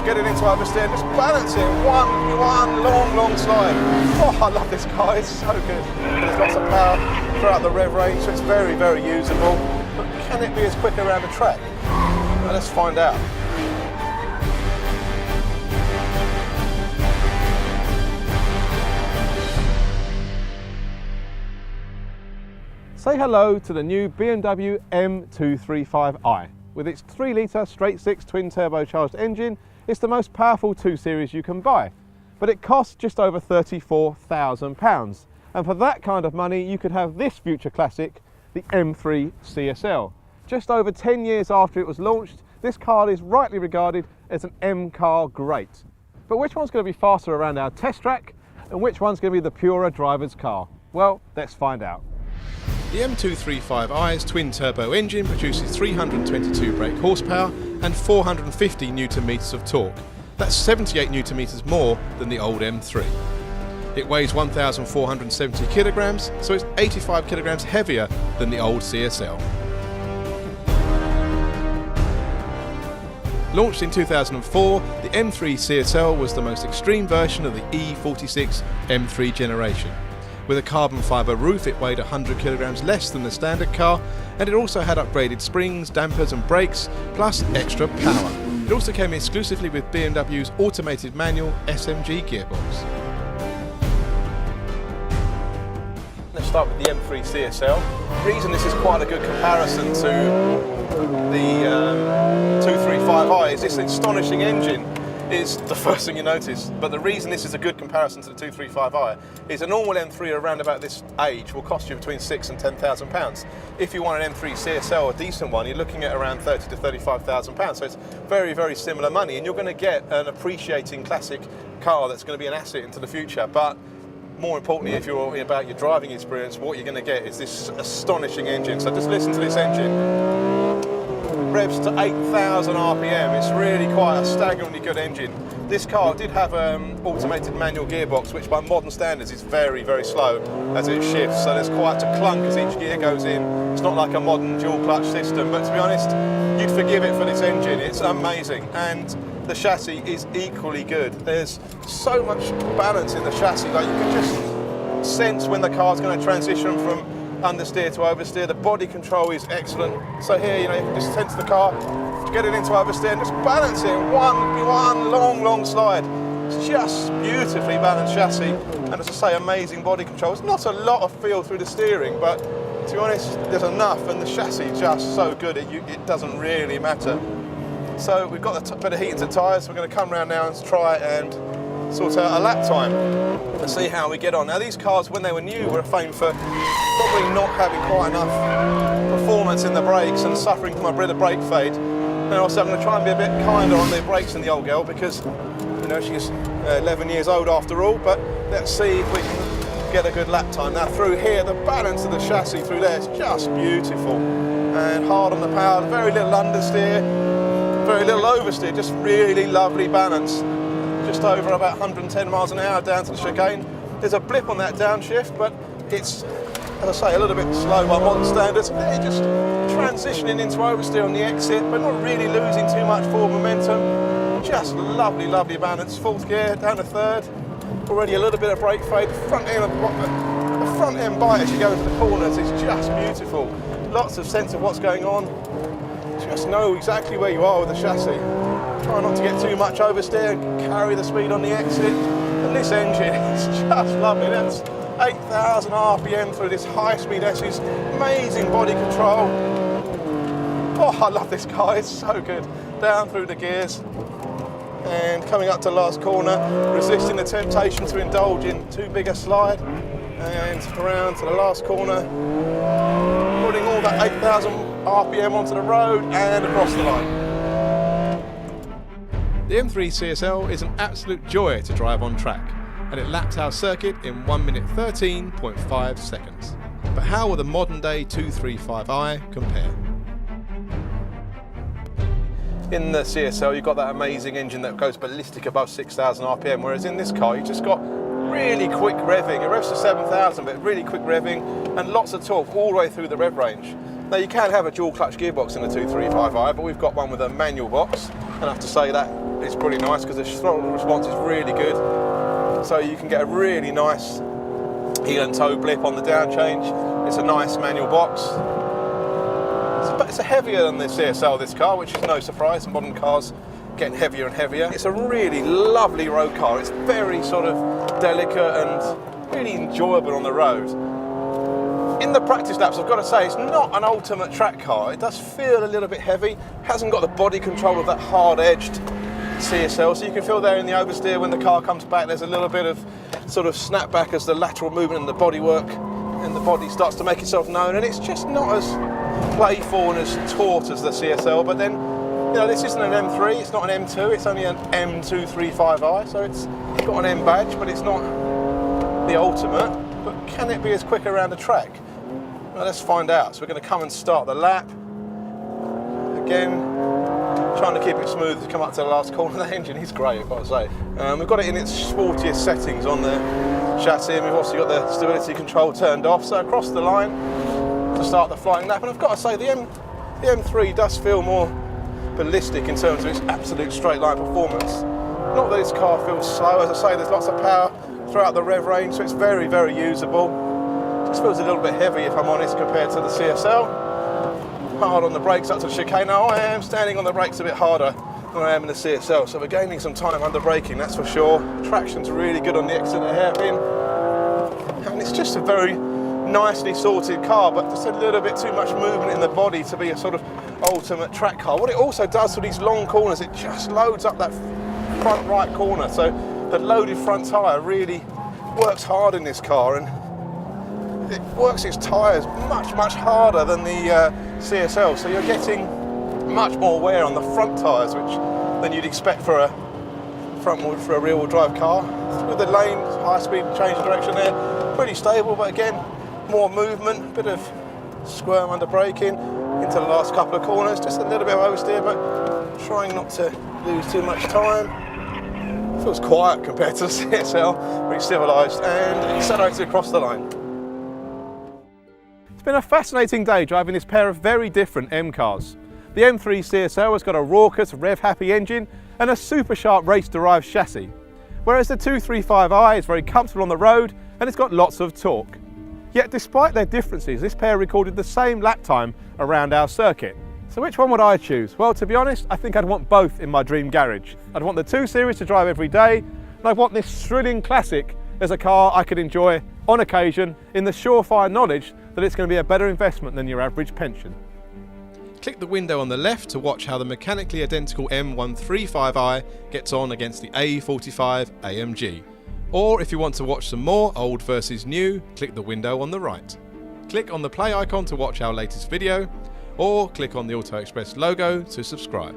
get it into oversteer, just balance it, one long slide. Oh, I love this car, it's so good. There's lots of power throughout the rev range, so it's very, very usable. But can it be as quick around the track? Well, let's find out. Say hello to the new BMW M235i. With its 3-litre straight-six twin-turbocharged engine, it's the most powerful 2 Series you can buy. But it costs just over £34,000. And for that kind of money, you could have this future classic, the M3 CSL. Just over 10 years after it was launched, this car is rightly regarded as an M-car great. But which one's going to be faster around our test track, and which one's going to be the purer driver's car? Well, let's find out. The M235i's twin-turbo engine produces 322 brake horsepower and 450 Nm of torque. That's 78 Nm more than the old M3. It weighs 1,470 kilograms, so it's 85 kilograms heavier than the old CSL. Launched in 2004, the M3 CSL was the most extreme version of the E46 M3 generation. With a carbon fibre roof, it weighed 100 kilograms less than the standard car, and it also had upgraded springs, dampers and brakes, plus extra power. It also came exclusively with BMW's automated manual SMG gearbox. Let's start with the M3 CSL. The reason this is quite a good comparison to the 235i is this astonishing engine is the first thing you notice. But the reason this is a good comparison to the 235i is a normal M3 around about this age will cost you between £6,000 and £10,000. If you want an M3 CSL, a decent one, you're looking at around £30,000 to £35,000. So it's very, very similar money, and you're going to get an appreciating classic car that's going to be an asset into the future. But more importantly, if you're about your driving experience, what you're going to get is this astonishing engine. So just listen to this engine. Revs to 8,000 RPM. It's really quite a staggeringly good engine. This car did have an automated manual gearbox, which by modern standards is very, very slow as it shifts. So there's quite a clunk as each gear goes in. It's not like a modern dual clutch system, but to be honest, you'd forgive it for this engine. It's amazing. And the chassis is equally good. There's so much balance in the chassis. Like, you can just sense when the car's going to transition from understeer to oversteer. The body control is excellent. So here, you can just sense the car, get it into oversteer, and just balance it. One long slide. It's just beautifully balanced chassis, and as I say, amazing body control. It's not a lot of feel through the steering, but to be honest, there's enough, and the chassis is just so good it doesn't really matter. So we've got a bit of heat into tyres, so we're going to come around now and try and sort out a lap time and see how we get on. Now, these cars, when they were new, were famed for probably not having quite enough performance in the brakes and suffering from a bit of brake fade. And also I'm going to try and be a bit kinder on the brakes than the old girl, because she's 11 years old after all. But let's see if we can get a good lap time. Now, through here, the balance of the chassis through there is just beautiful, and hard on the power, very little understeer, very little oversteer, just really lovely balance. Just over about 110 miles an hour down to the chicane. There's a blip on that downshift, but it's, as I say, a little bit slow by modern standards. They're just transitioning into oversteer on the exit, but not really losing too much forward momentum. Just lovely, lovely balance. Fourth gear, down to third. Already a little bit of brake fade. The front end bite as you go into the corners is just beautiful. Lots of sense of what's going on. Just know exactly where you are with the chassis. Try not to get too much oversteer, carry the speed on the exit. And this engine is just lovely. That's 8,000 RPM through this high-speed SU's amazing body control. Oh, I love this car, it's so good. Down through the gears and coming up to last corner, resisting the temptation to indulge in too big a slide, and around to the last corner, putting all that 8,000 RPM onto the road and across the line. The M3 CSL is an absolute joy to drive on track, and it laps our circuit in 1 minute 13.5 seconds. But how will the modern day 235i compare? In the CSL, you've got that amazing engine that goes ballistic above 6,000 RPM, whereas in this car, you just got really quick revving. It revs to 7,000, but really quick revving and lots of torque all the way through the rev range. Now, you can have a dual clutch gearbox in the 235i, but we've got one with a manual box. And I have to say that is pretty nice because the throttle response is really good. So you can get a really nice heel and toe blip on the down change. It's a nice manual box. It's heavier than the CSL, this car, which is no surprise. Modern cars getting heavier and heavier. It's a really lovely road car. It's very sort of delicate and really enjoyable on the road. In the practice laps, I've got to say, it's not an ultimate track car. It does feel a little bit heavy. Hasn't got the body control of that hard-edged CSL, so you can feel there in the oversteer when the car comes back, there's a little bit of sort of snapback as the lateral movement and the bodywork and the body starts to make itself known, and it's just not as playful and as taut as the CSL. But then, you know, this isn't an M3, it's not an M2, it's only an M235i, so it's got an M badge, but it's not the ultimate. But can it be as quick around the track? Well, let's find out. So we're going to come and start the lap. Again, trying to keep it smooth to come up to the last corner. The engine is great, I've got to say. We've got it in its sportiest settings on the chassis, and we've also got the stability control turned off. So across the line to start the flying lap, and I've got to say the M3 does feel more ballistic in terms of its absolute straight line performance. Not that this car feels slow, as I say, there's lots of power throughout the rev range, so it's very, very usable. Just feels a little bit heavy, if I'm honest, compared to the CSL. Hard on the brakes up to the chicane. Now I am standing on the brakes a bit harder than I am in the CSL, so we're gaining some time under braking, that's for sure. Traction's really good on the exit hairpin, and it's just a very nicely sorted car, but just a little bit too much movement in the body to be a sort of ultimate track car. What it also does for these long corners, it just loads up that front right corner, so the loaded front tyre really works hard in this car, and it works its tyres much harder than the CSL, so you're getting much more wear on the front tyres than you'd expect for a rear-wheel drive car. Through the lane, high-speed change of direction there, pretty stable, but again, more movement, bit of squirm under braking into the last couple of corners, just a little bit of oversteer, but trying not to lose too much time. Feels quiet compared to the CSL, very civilised, and accelerates across the line. It's been a fascinating day driving this pair of very different M cars. The M3 CSL has got a raucous, rev-happy engine and a super sharp race-derived chassis, whereas the 235i is very comfortable on the road and it's got lots of torque. Yet despite their differences, this pair recorded the same lap time around our circuit. So which one would I choose? Well, to be honest, I think I'd want both in my dream garage. I'd want the 2 Series to drive every day, and I'd want this thrilling classic as a car I could enjoy on occasion in the surefire knowledge that it's going to be a better investment than your average pension. Click the window on the left to watch how the mechanically identical M135i gets on against the A45 AMG. Or if you want to watch some more old versus new, click the window on the right. Click on the play icon to watch our latest video, or click on the Auto Express logo to subscribe.